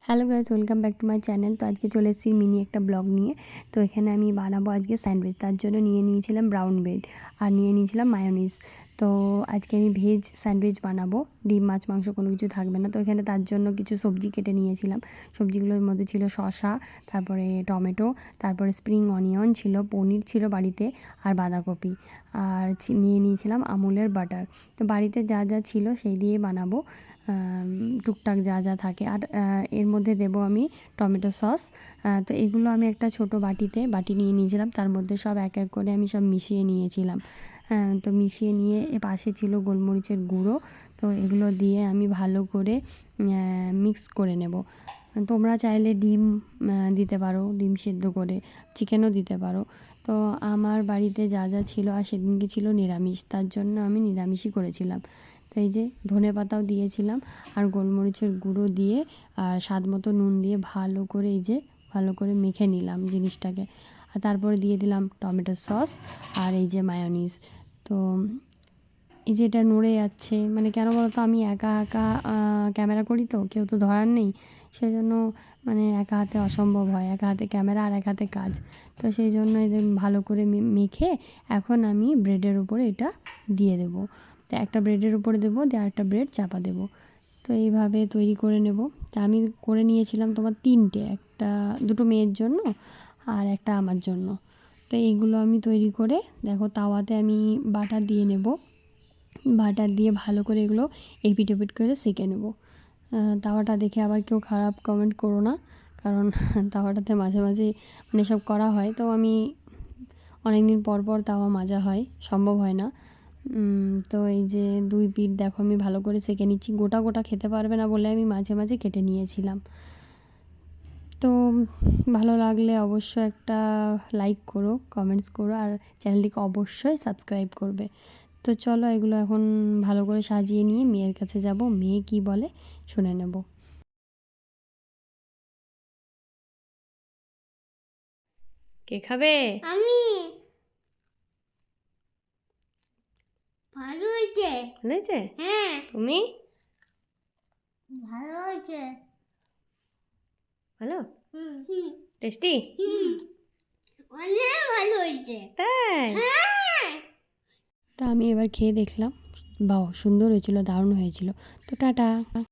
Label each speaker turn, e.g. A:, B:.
A: Hello guys, welcome back to my channel. তো আজকে চলে এসেছি মিনি একটা ব্লগ নিয়ে। তো এখানে আমি বানাবো আজকে স্যান্ডউইচ। তার জন্য নিয়ে নিয়েছিলাম ব্রাউন ব্রেড আর নিয়ে নিয়েছিলাম মায়োনিজ। তো আজকে আমি ভেজ স্যান্ডউইচ বানাবো, ডিম মাছ মাংস কোনো কিছু থাকবে না। তো এখানে তার জন্য কিছু সবজি কেটে নিয়েছিলাম। সবজিগুলোর মধ্যে ছিল শসা, তারপরে টমেটো, তারপরে স্প্রিং অনিয়ন ছিল, পনির ছিল বাড়িতে, আর বাঁধাকপি। আর নিয়ে নিয়েছিলাম আমুলের বাটার। তো বাড়িতে যা যা ছিল সেই দিয়ে বানাবো, টুকটাক যা যা থাকে। আর এর মধ্যে দেবো আমি টমেটো সস। তো এগুলো আমি একটা ছোট বাটি নিয়ে নিয়েছিলাম, তার মধ্যে সব এক এক করে আমি সব মিশিয়ে নিয়েছিলাম। তো মিশিয়ে নিয়ে পাশে ছিল গোলমরিচের গুঁড়ো। তো এগুলো দিয়ে আমি ভালো করে মিক্স করে নেব। তোমরা চাইলে ডিম দিতে পারো, ডিম সেদ্ধ করে, চিকেনও দিতে পারো। তো আমার বাড়িতে যা যা ছিল, আর সেদিনকে ছিল নিরামিষ, তার জন্য আমি নিরামিষই করেছিলাম। তো এই যে ধনেপাতাও দিয়েছিলাম, আর গোলমরিচের গুঁড়ো দিয়ে আর স্বাদ মতো নুন দিয়ে ভালো করে ভালো করে মেখে নিলাম জিনিসটাকে। আর তারপরে দিয়ে দিলাম টমেটো সস আর এই যে মায়োনিজ। তো এই যে এটা নড়ে যাচ্ছে, মানে কেন বলো তো, আমি একা একা ক্যামেরা করি, তো কেউ তো ধরার নেই। সেজন্য মানে একা হাতে অসম্ভব হয়, একা হাতে ক্যামেরা আর এক হাতে কাজ। তো সেই জন্য এদের ভালো করে মেখে এখন আমি ব্রেডের উপরে এটা দিয়ে দেবো। তো একটা ব্রেডের উপরে দেবো, দিয়ে আরেকটা ব্রেড চাপা দেবো। তো এইভাবে তৈরি করে নেব। তা আমি করে নিয়েছিলাম তোমার 3টে, একটা দুটো মেয়ের জন্য আর একটা আমার জন্য। তো এইগুলো আমি তৈরি করে দেখো তাওয়াতে আমি বাটার দিয়ে নেব। বাটার দিয়ে ভালো করে এগুলো এপিট ওপিট করে সেঁকে নেব। তাওয়াটা দেখে আবার কেউ খারাপ কমেন্ট করো না, কারণ তাওয়াটাতে মাঝে মাঝে মানে সব করা হয়। তো আমি অনেক দিন পর পর তাওয়া মাজা হয়, সম্ভব হয় না। তো এই যে 2 পিঠ দেখো আমি ভালো করে সেঁকে নিচ্ছি। গোটা গোটা খেতে পারবে না বলে আমি মাঝে মাঝে কেটে নিয়েছিলাম। তো ভালো লাগলে অবশ্যই একটা লাইক করো, কমেন্টস করো, আর চ্যানেলটিকে অবশ্যই সাবস্ক্রাইব করবে। তো চলো এগুলো এখন ভালো করে সাজিয়ে নিয়ে মেয়ের কাছে যাব, মেয়ে কি বলে শুনে নেব। কে খাবে?
B: আমি। ভালো হয়েছে।
A: ভালো হয়েছে?
B: হ্যাঁ,
A: তুমি?
B: ভালো হয়েছে।
A: ভালো?
B: হুম হুম
A: টেস্টি?
B: হুম, অনেক ভালো হয়েছে।
A: তাই?
B: হ্যাঁ।
A: তা আমি এবার খেয়ে দেখলাম, বাহ সুন্দর হয়েছিল, দারুণ হয়েছিল। তো টাটা।